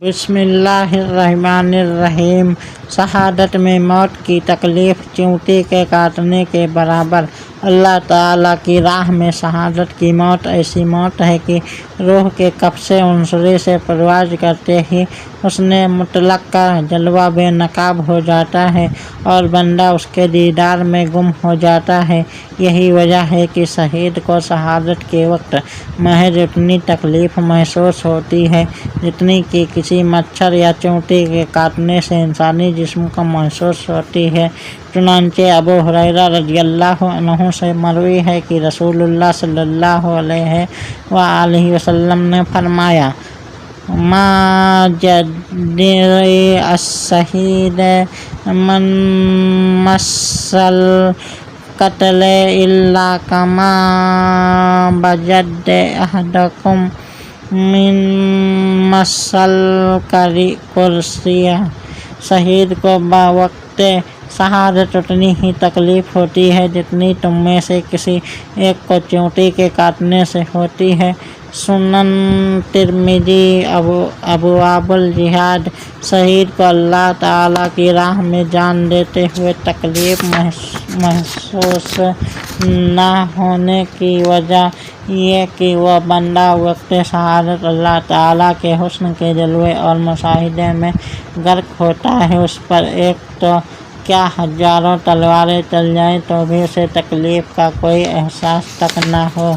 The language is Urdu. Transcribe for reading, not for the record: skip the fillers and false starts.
بسم اللہ الرحمن الرحیم۔ شہادت میں موت کی تکلیف چیونٹی کے کاٹنے کے برابر۔ اللہ تعالیٰ کی راہ میں شہادت کی موت ایسی موت ہے کہ روح کے قبض عنصری سے پرواز کرتے ہی حسن مطلق کا جلوہ بے نقاب ہو جاتا ہے اور بندہ اس کے دیدار میں گم ہو جاتا ہے۔ یہی وجہ ہے کہ شہید کو شہادت کے وقت محض اتنی تکلیف محسوس ہوتی ہے جتنی کہ کسی مچھر یا چیونٹی کے کاٹنے سے انسانی جسم کو محسوس ہوتی ہے۔ چنانچہ ابو ہریرہ رضی اللہ عنہ سے مروی ہے کہ رسول اللہ صلی اللہ علیہ وآلہ وسلم نے فرمایا: ما یدری الشہید من مس القتل الا کما یجد احدکم من مس الکرسی۔ شہید کو بوقت شہادت اتنی ہی تکلیف ہوتی ہے جتنی تم میں سے کسی ایک کو چیونٹی کے کاٹنے سے ہوتی ہے۔ سنن ترمذی۔ ابواب الجہاد۔ شہید کو اللہ تعالیٰ کی راہ میں جان دیتے ہوئے تکلیف محسوس نہ ہونے کی وجہ یہ کہ وہ بندہ وقت شہادت اللہ تعالیٰ کے حسن کے جلوے اور مشاہدے میں غرق ہوتا ہے۔ اس پر ایک تو کیا ہزاروں تلواریں چل جائیں تو بھی اسے تکلیف کا کوئی احساس تک نہ ہو۔